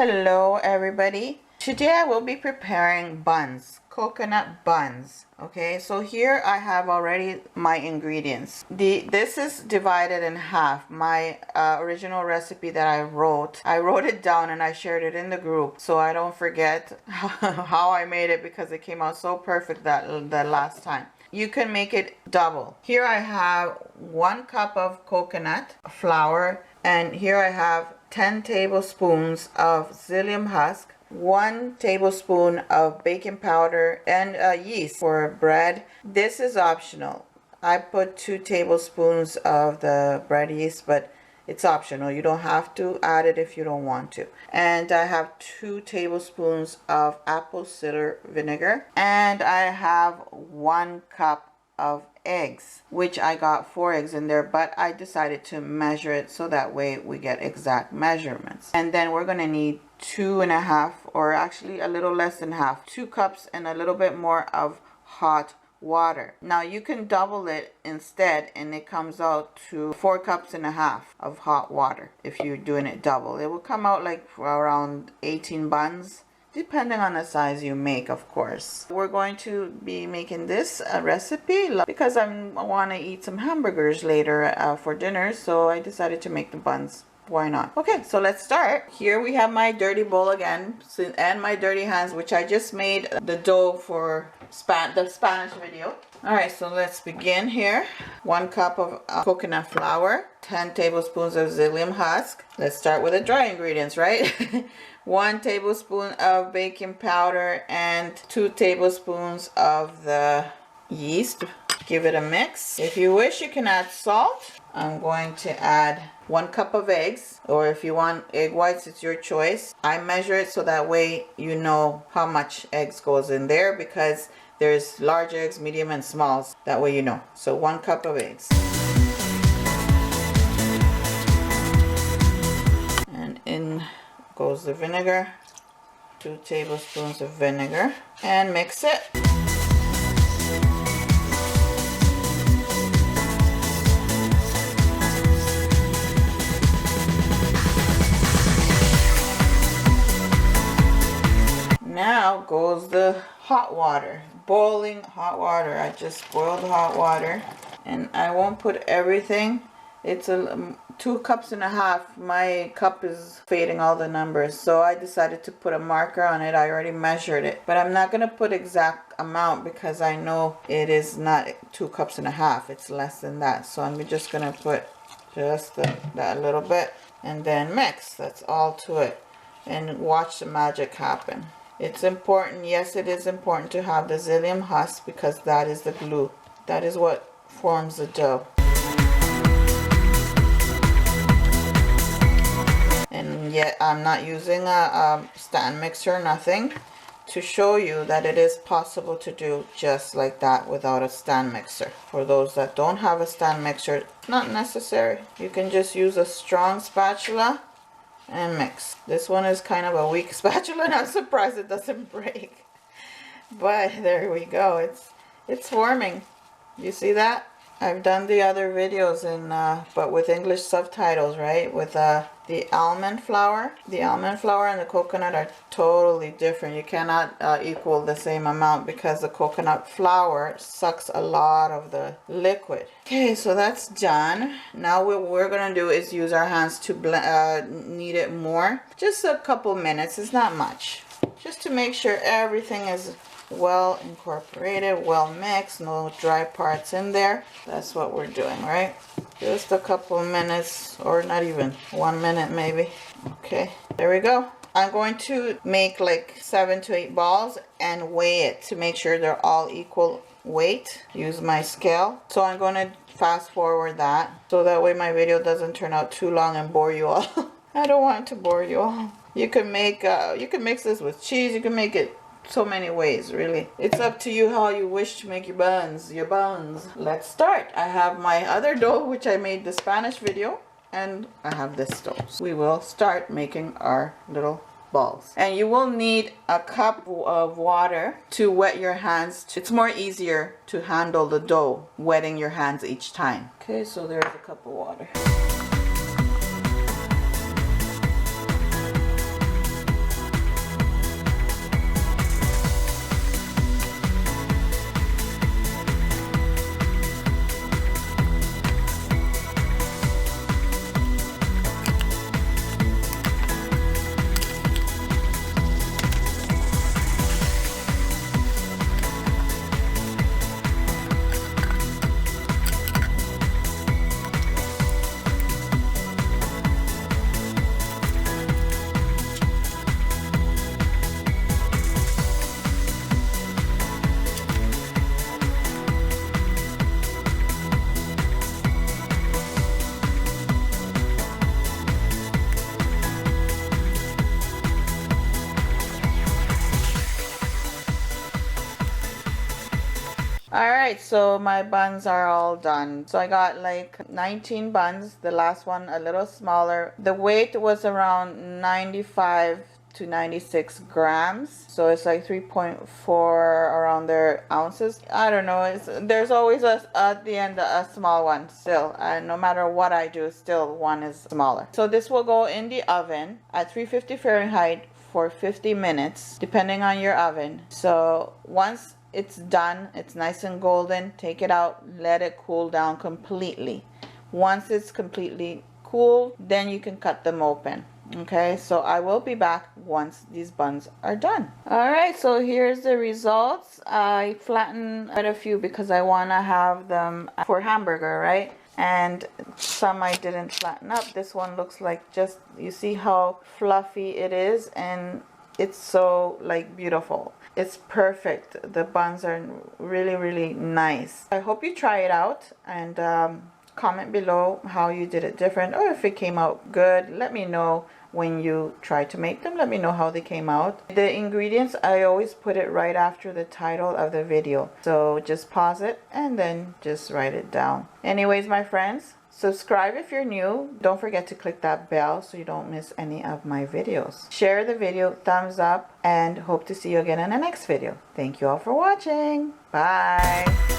Hello everybody. Today I will be preparing buns, coconut buns. Okay, so here I have already my ingredients. This is divided in half. My original recipe that I wrote it down and I shared it in the group so I don't forget how I made it, because it came out so perfect that last time. You can make it double. Here I have 1 cup of coconut flour, and here I have 10 tablespoons of psyllium husk, 1 tablespoon of baking powder, and yeast for bread. This is optional. I put 2 tablespoons of the bread yeast, but it's optional. You don't have to add it if you don't want to. And I have 2 tablespoons of apple cider vinegar, and I have 1 cup of eggs, which I got 4 eggs in there, but I decided to measure it so that way we get exact measurements. And then we're gonna need 2.5, or actually a little less than half, 2 cups and a little bit more of hot water. Now you can double it instead and it comes out to 4.5 cups of hot water. If you're doing it double, it will come out like around 18 buns, depending on the size you make, of course. We're going to be making this recipe because I want to eat some hamburgers later for dinner, so I decided to make the buns. Why not? Okay, so let's start. Here we have my dirty bowl again, and my dirty hands, which I just made the dough for the Spanish video. All right, so let's begin here. 1 cup of coconut flour, 10 tablespoons of psyllium husk. Let's start with the dry ingredients, right? 1 tablespoon of baking powder and 2 tablespoons of the yeast. Give it a mix. If you wish, you can add salt. I'm going to add 1 cup of eggs, or if you want egg whites, it's your choice. I measure it so that way you know how much eggs goes in there, because there's large eggs, medium, and smalls. That way you know. So 1 cup of eggs. And in goes the vinegar. 2 tablespoons of vinegar, and mix it. Now goes the hot water, boiling hot water. I just boiled the hot water, and I won't put everything. It's 2.5 cups. My cup is fading all the numbers, so I decided to put a marker on it. I already measured it, but I'm not gonna put exact amount because I know it is not 2.5 cups. It's less than that, so I'm just gonna put just that little bit and then mix. That's all to it, and watch the magic happen. It's important, yes, it is important to have the psyllium husk, because that is the glue. That is what forms the dough. And yet I'm not using a stand mixer, nothing, to show you that it is possible to do just like that without a stand mixer. For those that don't have a stand mixer, not necessary. You can just use a strong spatula and mix. This one is kind of a weak spatula, and I'm surprised it doesn't break. But there we go. It's forming. You see that? I've done the other videos but with English subtitles, right? With the almond flour. The almond flour and the coconut are totally different. You cannot equal the same amount, because the coconut flour sucks a lot of the liquid. Okay, so that's done. Now what we're gonna do is use our hands to knead it more. Just a couple minutes, it's not much. Just to make sure everything is well incorporated, well mixed, no dry parts in there. That's what we're doing, right? Just a couple minutes, or not even 1 minute maybe. Okay, there we go. I'm going to make like 7 to 8 balls and weigh it to make sure they're all equal weight. Use my scale. So I'm going to fast forward that, so that way my video doesn't turn out too long and bore you all. I don't want to bore you all. You can make you can mix this with cheese. You can make it so many ways, really. It's up to you how you wish to make your buns. Let's start. I have my other dough, which I made the Spanish video, and I have this dough. We will start making our little balls. And you will need a cup of water to wet your hands. It's more easier to handle the dough wetting your hands each time. Okay, so there's a cup of water. Alright, so my buns are all done. So I got like 19 buns, the last one a little smaller. The weight was around 95 to 96 grams, so it's like 3.4 around there ounces. I don't know, there's always at the end a small one still, and no matter what I do, still one is smaller. So this will go in the oven at 350 Fahrenheit for 50 minutes depending on your oven. So once it's done, it's nice and golden, take it out, let it cool down completely. Once it's completely cool, then you can cut them open. Okay, so I will be back once these buns are done. Alright, so here's the results. I flattened quite a few because I want to have them for hamburger, right? And some I didn't flatten up. This one looks like just, you see how fluffy it is, and it's so like beautiful. It's perfect. The buns are really, really nice. I hope you try it out, and comment below how you did it different, or if it came out good. Let me know when you try to make them. Let me know how they came out. The ingredients, I always put it right after the title of the video, so just pause it and then just write it down. Anyways, my friends, subscribe if you're new. Don't forget to click that bell so you don't miss any of my videos. Share the video, thumbs up, and hope to see you again in the next video. Thank you all for watching. Bye.